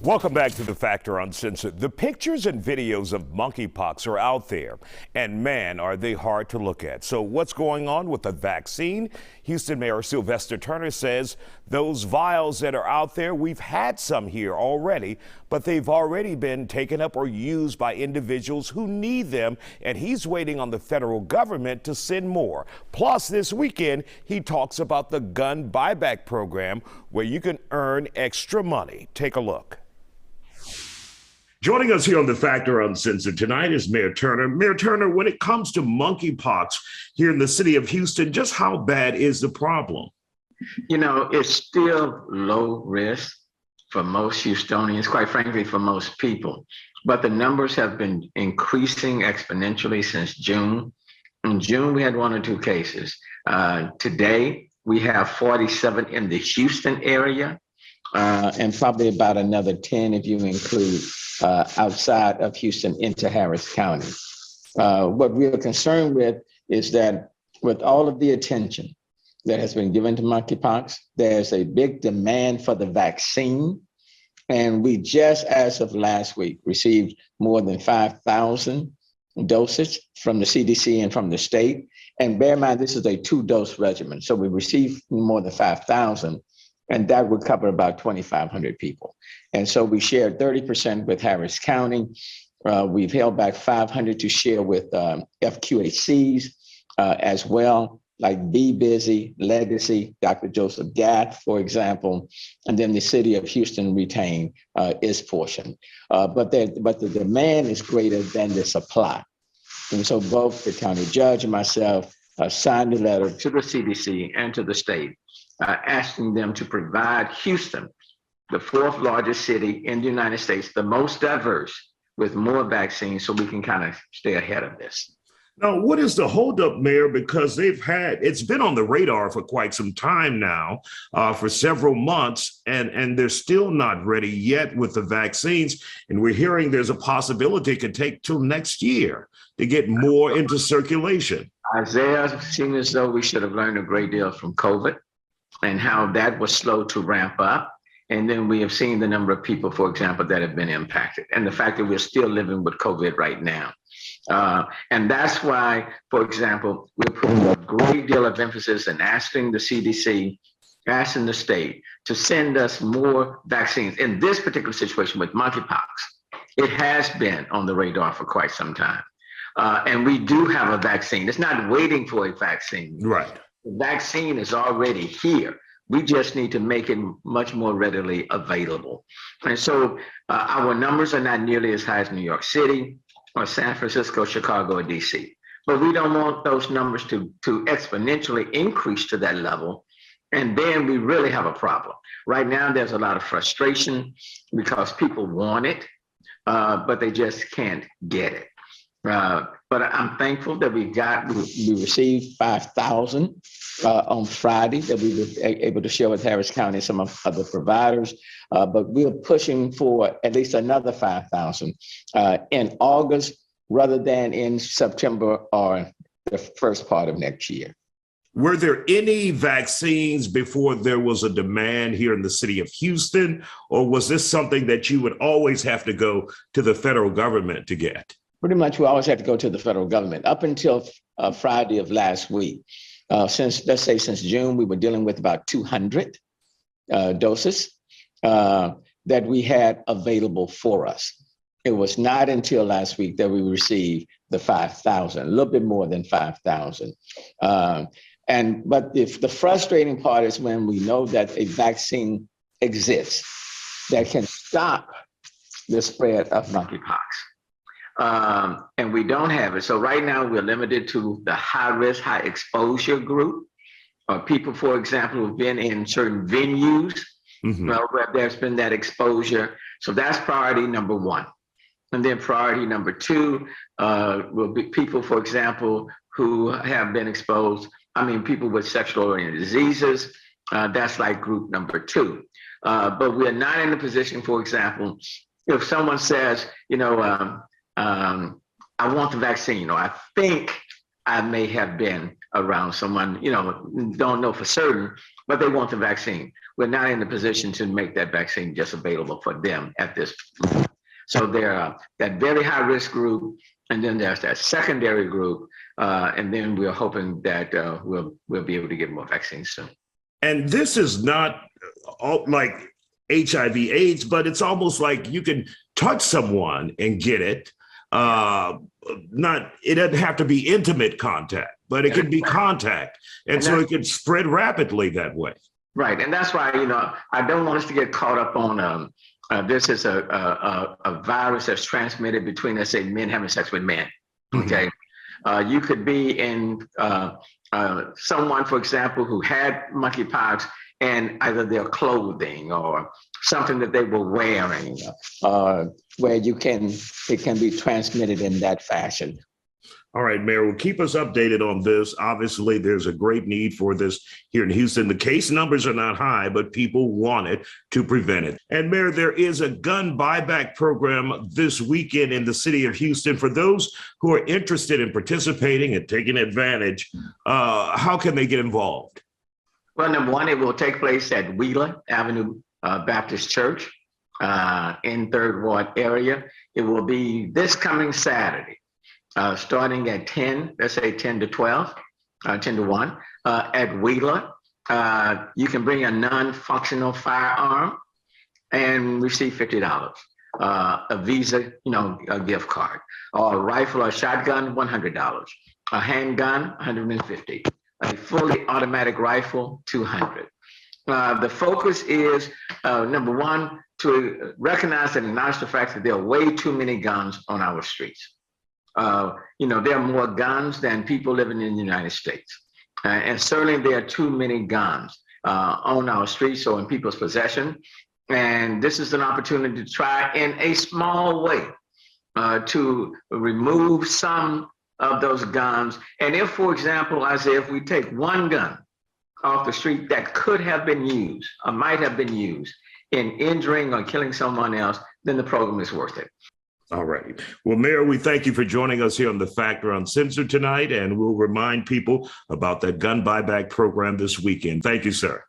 Welcome back to The Factor Uncensored. The pictures and videos of monkeypox are out there, and man, are they hard to look at. So what's going on with the vaccine? Houston Mayor Sylvester Turner says those vials that are out there, we've had some here already, but they've already been taken up or used by individuals who need them, and he's waiting on the federal government to send more. Plus, this weekend, he talks about the gun buyback program where you can earn extra money. Take a look. Joining us here on The Factor Uncensored tonight is Mayor Turner. Mayor Turner, when it comes to monkeypox here in the city of Houston, just how bad is the problem? You know, it's still low risk for most Houstonians, quite frankly, for most people. But the numbers have been increasing exponentially since June. In June, we had 1 or 2 cases. Today, we have 47 in the Houston area, and probably about another 10 if you include outside of Houston into Harris County. What we are concerned with is that with all of the attention that has been given to monkeypox, there's a big demand for the vaccine. And we just, as of last week, received more than 5,000 doses from the CDC and from the state. And bear in mind, this is a 2-dose regimen. So we received more than 5,000. And that would cover about 2,500 people. And so we shared 30% with Harris County. We've held back 500 to share with FQHCs as well, like Be Busy, Legacy, Dr. Joseph Gath, for example, and then the city of Houston retained its portion. But the demand is greater than the supply. And so both the county judge and myself signed a letter to the CDC and to the state asking them to provide Houston, the 4th largest city in the United States, the most diverse, with more vaccines so we can kind of stay ahead of this. Now, what is the holdup, Mayor? Because it's been on the radar for quite some time now, for several months, and they're still not ready yet with the vaccines. And we're hearing there's a possibility it could take till next year to get more into circulation. Isaiah, seems as though we should have learned a great deal from COVID and how that was slow to ramp up. And then we have seen the number of people, for example, that have been impacted, and the fact that we're still living with COVID right now. And that's why, for example, we're putting a great deal of emphasis in asking the CDC, asking the state to send us more vaccines. In this particular situation with monkeypox, it has been on the radar for quite some time. And we do have a vaccine. It's not waiting for a vaccine. Right. The vaccine is already here. We just need to make it much more readily available. And so our numbers are not nearly as high as New York City or San Francisco, Chicago, or DC. But we don't want those numbers to exponentially increase to that level. And then we really have a problem. Right now, there's a lot of frustration because people want it, but they just can't get it. But I'm thankful that we received 5,000 on Friday that we were able to share with Harris County and some of other providers. But we're pushing for at least another 5,000 in August rather than in September or the first part of next year. Were there any vaccines before there was a demand here in the city of Houston, or was this something that you would always have to go to the federal government to get? Pretty much we always have to go to the federal government. Up until Friday of last week, since June, we were dealing with about 200 doses that we had available for us. It was not until last week that we received the 5,000, a little bit more than 5,000. But the frustrating part is when we know that a vaccine exists that can stop the spread of monkeypox. And we don't have it. So right now we're limited to the high risk, high exposure group, people, for example, who've been in certain venues where there's been that exposure. So that's priority number 1. And then priority number 2 will be people, for example, who have been exposed. People with sexual oriented diseases. That's like group number 2. But we're not in a position, for example, if someone says, I want the vaccine, or I think I may have been around someone, don't know for certain, but they want the vaccine. We're not in a position to make that vaccine just available for them at this point. So there are that very high risk group, and then there's that secondary group, and then we're hoping that we'll be able to get more vaccines soon. And this is not like HIV/AIDS, but it's almost like you can touch someone and get it. It doesn't have to be intimate contact, but it can be contact, and so it can spread rapidly that way. Right, and that's why I don't want us to get caught up on this is a virus that's transmitted between, let's say, men having sex with men. Okay, you could be in someone, for example, who had monkeypox, and either their clothing or something that they were wearing, where it can be transmitted in that fashion. All right, Mayor, well, keep us updated on this. Obviously, there's a great need for this here in Houston. The case numbers are not high, but people want it to prevent it. And Mayor, there is a gun buyback program this weekend in the city of Houston. For those who are interested in participating and taking advantage, how can they get involved? Well, number one, it will take place at Wheeler Avenue Baptist Church in Third Ward area. It will be this coming Saturday, starting at 10, let's say 10 to 12, 10 to 1 at Wheeler. You can bring a non-functional firearm and receive $50. A Visa, a gift card, or a rifle or shotgun, $100. A handgun, $150. A fully automatic rifle, $200. The focus is, number one, to recognize and acknowledge the fact that there are way too many guns on our streets. There are more guns than people living in the United States. And certainly there are too many guns on our streets or in people's possession. And this is an opportunity to try in a small way to remove some of those guns. And if, for example, Isaiah, if we take one gun off the street that could have been used or might have been used in injuring or killing someone else, then the program is worth it. All right. Well, Mayor, we thank you for joining us here on The Factor Uncensored tonight, and we'll remind people about that gun buyback program this weekend. Thank you, sir.